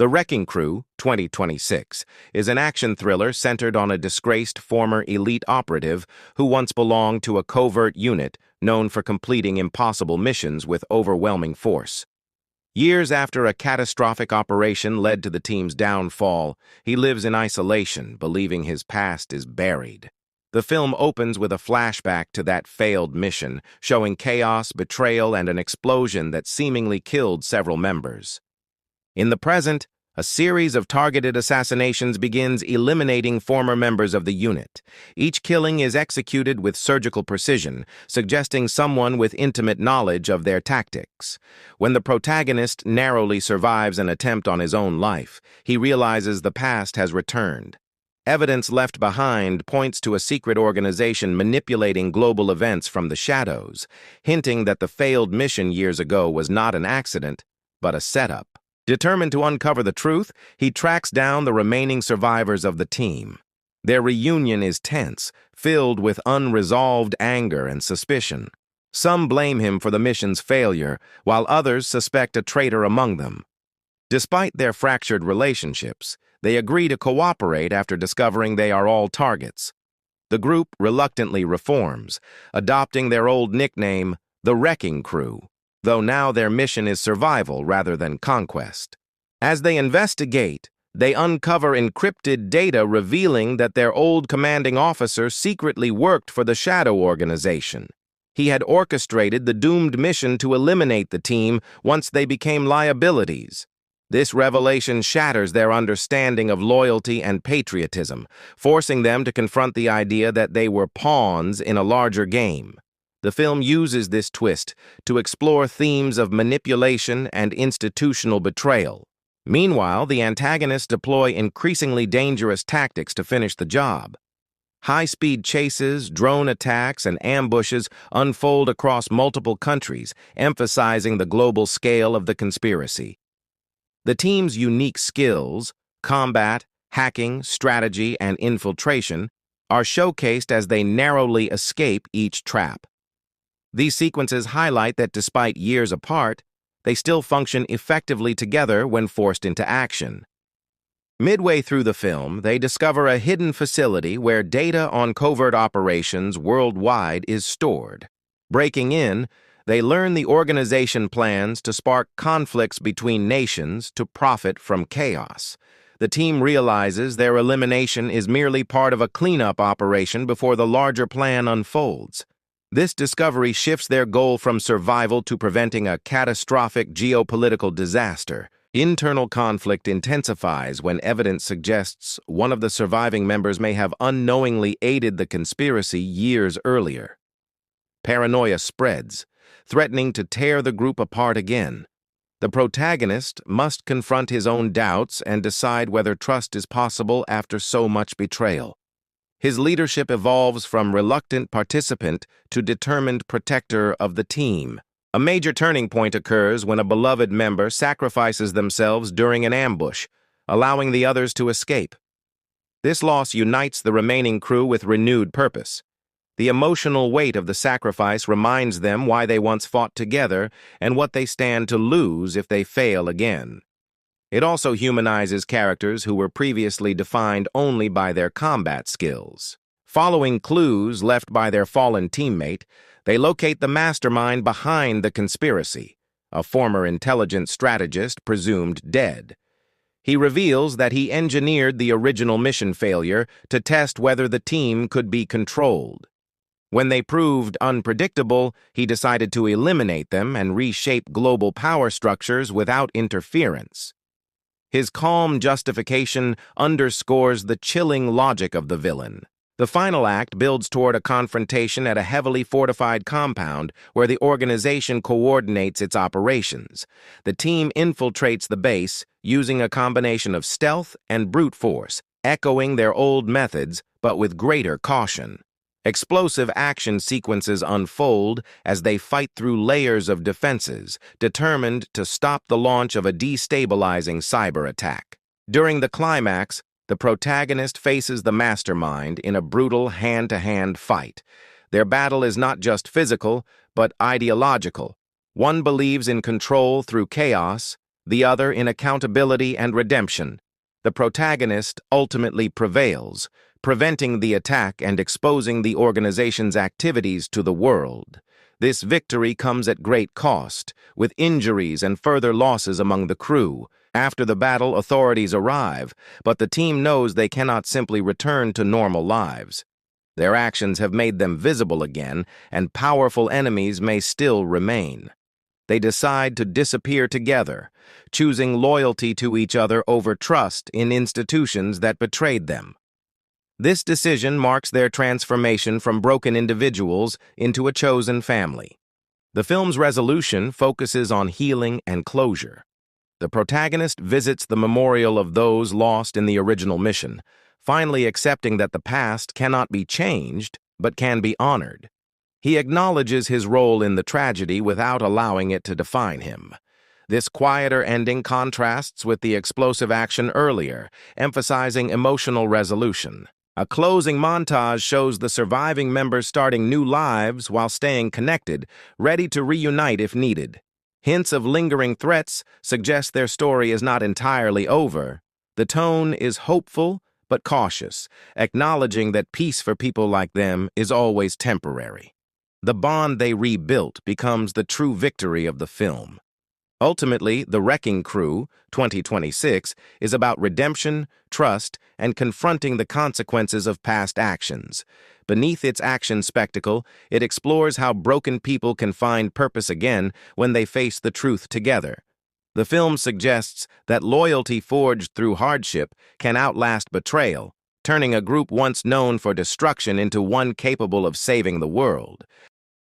The Wrecking Crew, 2026, is an action thriller centered on a disgraced former elite operative who once belonged to a covert unit known for completing impossible missions with overwhelming force. Years after a catastrophic operation led to the team's downfall, he lives in isolation, believing his past is buried. The film opens with a flashback to that failed mission, showing chaos, betrayal, and an explosion that seemingly killed several members. In the present, a series of targeted assassinations begins eliminating former members of the unit. Each killing is executed with surgical precision, suggesting someone with intimate knowledge of their tactics. When the protagonist narrowly survives an attempt on his own life, he realizes the past has returned. Evidence left behind points to a secret organization manipulating global events from the shadows, hinting that the failed mission years ago was not an accident, but a setup. Determined to uncover the truth, he tracks down the remaining survivors of the team. Their reunion is tense, filled with unresolved anger and suspicion. Some blame him for the mission's failure, while others suspect a traitor among them. Despite their fractured relationships, they agree to cooperate after discovering they are all targets. The group reluctantly reforms, adopting their old nickname, the Wrecking Crew, though now their mission is survival rather than conquest. As they investigate, they uncover encrypted data revealing that their old commanding officer secretly worked for the Shadow Organization. He had orchestrated the doomed mission to eliminate the team once they became liabilities. This revelation shatters their understanding of loyalty and patriotism, forcing them to confront the idea that they were pawns in a larger game. The film uses this twist to explore themes of manipulation and institutional betrayal. Meanwhile, the antagonists deploy increasingly dangerous tactics to finish the job. High-speed chases, drone attacks, and ambushes unfold across multiple countries, emphasizing the global scale of the conspiracy. The team's unique skills, combat, hacking, strategy, and infiltration, are showcased as they narrowly escape each trap. These sequences highlight that despite years apart, they still function effectively together when forced into action. Midway through the film, they discover a hidden facility where data on covert operations worldwide is stored. Breaking in, they learn the organization plans to spark conflicts between nations to profit from chaos. The team realizes their elimination is merely part of a cleanup operation before the larger plan unfolds. This discovery shifts their goal from survival to preventing a catastrophic geopolitical disaster. Internal conflict intensifies when evidence suggests one of the surviving members may have unknowingly aided the conspiracy years earlier. Paranoia spreads, threatening to tear the group apart again. The protagonist must confront his own doubts and decide whether trust is possible after so much betrayal. His leadership evolves from reluctant participant to determined protector of the team. A major turning point occurs when a beloved member sacrifices themselves during an ambush, allowing the others to escape. This loss unites the remaining crew with renewed purpose. The emotional weight of the sacrifice reminds them why they once fought together and what they stand to lose if they fail again. It also humanizes characters who were previously defined only by their combat skills. Following clues left by their fallen teammate, they locate the mastermind behind the conspiracy, a former intelligence strategist presumed dead. He reveals that he engineered the original mission failure to test whether the team could be controlled. When they proved unpredictable, he decided to eliminate them and reshape global power structures without interference. His calm justification underscores the chilling logic of the villain. The final act builds toward a confrontation at a heavily fortified compound where the organization coordinates its operations. The team infiltrates the base using a combination of stealth and brute force, echoing their old methods but with greater caution. Explosive action sequences unfold as they fight through layers of defenses, determined to stop the launch of a destabilizing cyber attack. During the climax, the protagonist faces the mastermind in a brutal hand-to-hand fight. Their battle is not just physical, but ideological. One believes in control through chaos, the other in accountability and redemption. The protagonist ultimately prevails, preventing the attack and exposing the organization's activities to the world. This victory comes at great cost, with injuries and further losses among the crew. After the battle, authorities arrive, but the team knows they cannot simply return to normal lives. Their actions have made them visible again, and powerful enemies may still remain. They decide to disappear together, choosing loyalty to each other over trust in institutions that betrayed them. This decision marks their transformation from broken individuals into a chosen family. The film's resolution focuses on healing and closure. The protagonist visits the memorial of those lost in the original mission, finally accepting that the past cannot be changed, but can be honored. He acknowledges his role in the tragedy without allowing it to define him. This quieter ending contrasts with the explosive action earlier, emphasizing emotional resolution. A closing montage shows the surviving members starting new lives while staying connected, ready to reunite if needed. Hints of lingering threats suggest their story is not entirely over. The tone is hopeful but cautious, acknowledging that peace for people like them is always temporary. The bond they rebuilt becomes the true victory of the film. Ultimately, The Wrecking Crew, 2026, is about redemption, trust, and confronting the consequences of past actions. Beneath its action spectacle, it explores how broken people can find purpose again when they face the truth together. The film suggests that loyalty forged through hardship can outlast betrayal, turning a group once known for destruction into one capable of saving the world.